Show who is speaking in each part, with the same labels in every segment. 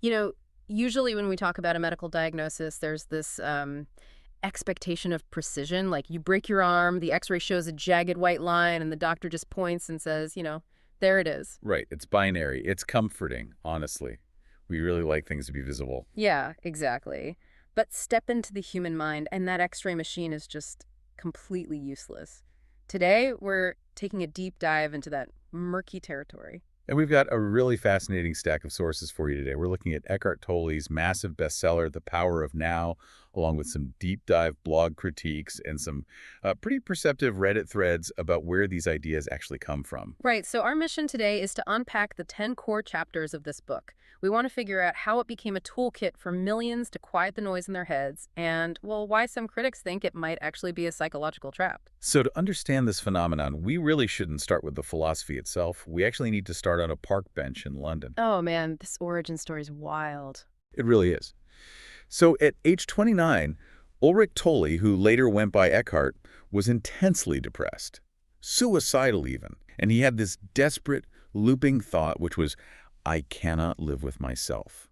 Speaker 1: You know, usually when we talk about a medical diagnosis, there's this expectation of precision. Like you break your arm, the x-ray shows a jagged white line, and the doctor just points and says, there it is.
Speaker 2: Right. It's binary. It's comforting, honestly. We really like things to be visible.
Speaker 1: Yeah, exactly. But step into the human mind, and that x-ray machine is just completely useless. Today, we're taking a deep dive into that murky territory.
Speaker 2: And we've got a really fascinating stack of sources for you today. We're looking at Eckhart Tolle's massive bestseller, The Power of Now, along with some deep dive blog critiques and some pretty perceptive Reddit threads about where these ideas actually come from.
Speaker 1: Right, so our mission today is to unpack the 10 core chapters of this book. We want to figure out how it became a toolkit for millions to quiet the noise in their heads and, well, why some critics think it might actually be a psychological trap.
Speaker 2: So to understand this phenomenon, we really shouldn't start with the philosophy itself. We actually need to start on a park bench in London.
Speaker 1: Oh man, this origin story is wild.
Speaker 2: It really is. So at age 29, Ulrich Tolle, who later went by Eckhart, was intensely depressed, suicidal even. And he had this desperate, looping thought, which was, I cannot live with myself.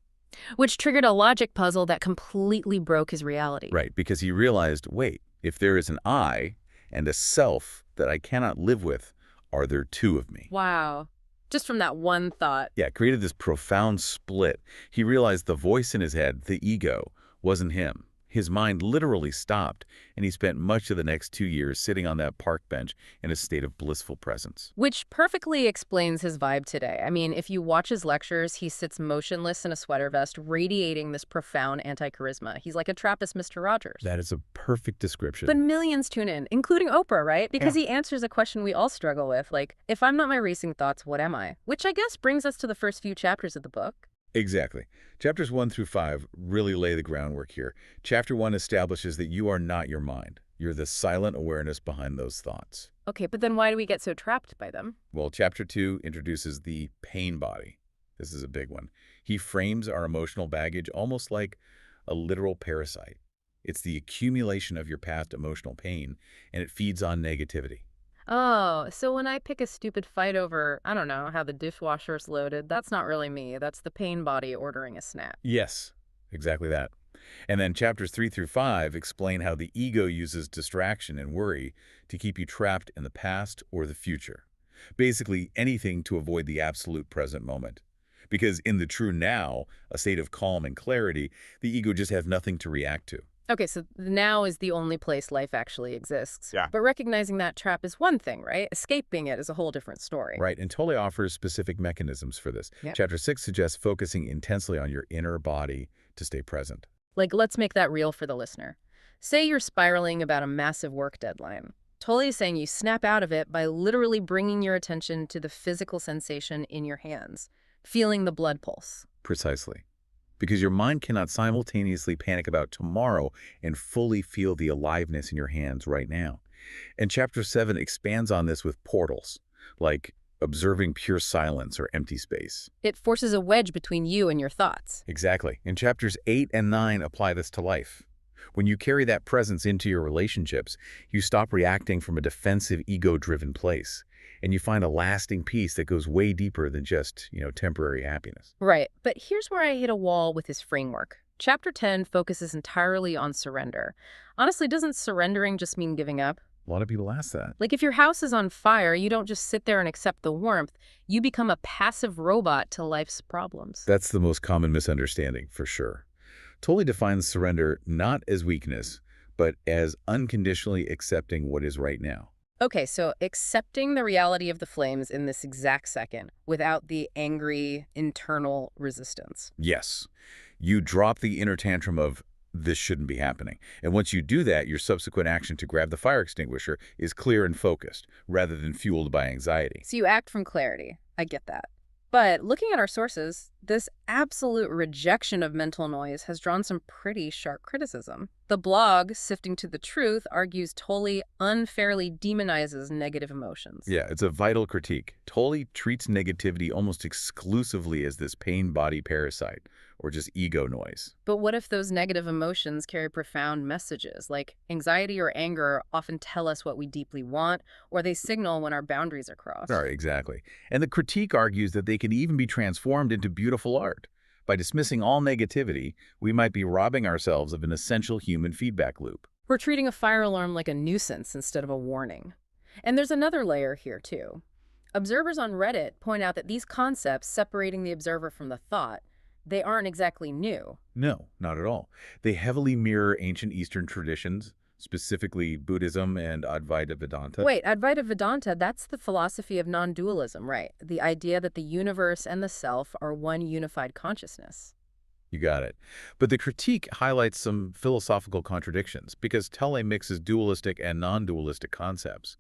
Speaker 1: Which triggered a logic puzzle that completely broke his reality.
Speaker 2: Right, because he realized, wait, if there is an I and a self that I cannot live with, are there two of me?
Speaker 1: Wow. Just from that one thought.
Speaker 2: Yeah, it created this profound split. He realized the voice in his head, the ego, wasn't him. His mind literally stopped, and he spent much of the next 2 years sitting on that park bench in a state of blissful presence.
Speaker 1: Which perfectly explains his vibe today. I mean, if you watch his lectures, he sits motionless in a sweater vest, radiating this profound anti-charisma. He's like a Trappist Mr. Rogers.
Speaker 2: That is a perfect description.
Speaker 1: But millions tune in, including Oprah, right? Because he answers a question we all struggle with, like, if I'm not my racing thoughts, what am I? Which I guess brings us to the first few chapters of the book.
Speaker 2: Exactly. Chapters 1 through 5 really lay the groundwork here. Chapter 1 establishes that you are not your mind. You're the silent awareness behind those thoughts.
Speaker 1: Okay, but then why do we get so trapped by them?
Speaker 2: Well, Chapter 2 introduces the pain body. This is a big one. He frames our emotional baggage almost like a literal parasite. It's the accumulation of your past emotional pain, and it feeds on negativity.
Speaker 1: Oh, so when I pick a stupid fight over, I don't know, how the dishwasher's loaded, that's not really me. That's the pain body ordering a snack.
Speaker 2: Yes, exactly that. And then chapters 3 through 5 explain how the ego uses distraction and worry to keep you trapped in the past or the future. Basically, anything to avoid the absolute present moment. Because in the true now, a state of calm and clarity, the ego just has nothing to react to.
Speaker 1: Okay, so now is the only place life actually exists.
Speaker 2: Yeah.
Speaker 1: But recognizing that trap is one thing, right? Escaping it is a whole different story.
Speaker 2: Right, and Tolle offers specific mechanisms for this.
Speaker 1: Yep.
Speaker 2: Chapter 6 suggests focusing intensely on your inner body to stay present.
Speaker 1: Like, let's make that real for the listener. Say you're spiraling about a massive work deadline. Tolle is saying you snap out of it by literally bringing your attention to the physical sensation in your hands, feeling the blood pulse.
Speaker 2: Precisely. Because your mind cannot simultaneously panic about tomorrow and fully feel the aliveness in your hands right now. And Chapter 7 expands on this with portals, like observing pure silence or empty space.
Speaker 1: It forces a wedge between you and your thoughts.
Speaker 2: Exactly. And Chapters 8 and 9 apply this to life. When you carry that presence into your relationships, you stop reacting from a defensive, ego-driven place. And you find a lasting peace that goes way deeper than just, temporary happiness.
Speaker 1: Right, but here's where I hit a wall with his framework. Chapter 10 focuses entirely on surrender. Honestly, doesn't surrendering just mean giving up?
Speaker 2: A lot of people ask that.
Speaker 1: Like if your house is on fire, you don't just sit there and accept the warmth. You become a passive robot to life's problems.
Speaker 2: That's the most common misunderstanding, for sure. Tolle defines surrender not as weakness, but as unconditionally accepting what is right now.
Speaker 1: Okay, so accepting the reality of the flames in this exact second without the angry internal resistance.
Speaker 2: Yes. You drop the inner tantrum of, this shouldn't be happening. And once you do that, your subsequent action to grab the fire extinguisher is clear and focused, rather than fueled by anxiety.
Speaker 1: So you act from clarity. I get that. But looking at our sources, this absolute rejection of mental noise has drawn some pretty sharp criticism. The blog, Sifting to the Truth, argues Tolle unfairly demonizes negative emotions.
Speaker 2: Yeah, it's a vital critique. Tolle treats negativity almost exclusively as this pain body parasite, or just ego noise.
Speaker 1: But what if those negative emotions carry profound messages? Like anxiety or anger often tell us what we deeply want, or they signal when our boundaries are crossed.
Speaker 2: Right, exactly. And the critique argues that they can even be transformed into beautiful art By dismissing all negativity, we might be robbing ourselves of an essential human feedback loop.
Speaker 1: We're treating a fire alarm like a nuisance instead of a warning. And there's another layer here, too. Observers on Reddit point out that these concepts separating the observer from the thought, they aren't exactly new.
Speaker 2: No, not at all. They heavily mirror ancient Eastern traditions, specifically Buddhism and Advaita Vedanta.
Speaker 1: Wait, Advaita Vedanta, that's the philosophy of non-dualism, right? The idea that the universe and the self are one unified consciousness.
Speaker 2: You got it. But the critique highlights some philosophical contradictions because Tolle mixes dualistic and non-dualistic concepts,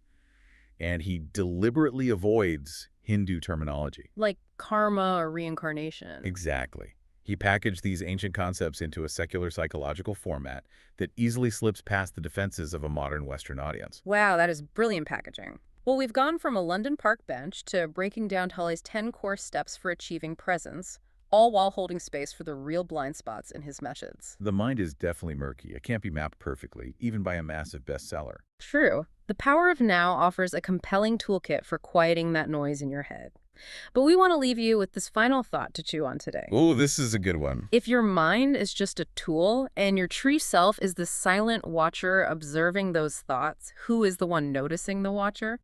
Speaker 2: and he deliberately avoids Hindu terminology.
Speaker 1: Like karma or reincarnation.
Speaker 2: Exactly. He packaged these ancient concepts into a secular psychological format that easily slips past the defenses of a modern Western audience.
Speaker 1: Wow, that is brilliant packaging. Well, we've gone from a London park bench to breaking down Tully's 10 core steps for achieving presence, all while holding space for the real blind spots in his methods.
Speaker 2: The mind is definitely murky. It can't be mapped perfectly, even by a massive bestseller.
Speaker 1: True. The Power of Now offers a compelling toolkit for quieting that noise in your head. But we want to leave you with this final thought to chew on today.
Speaker 2: Oh, this is a good one.
Speaker 1: If your mind is just a tool and your true self is the silent watcher observing those thoughts, who is the one noticing the watcher?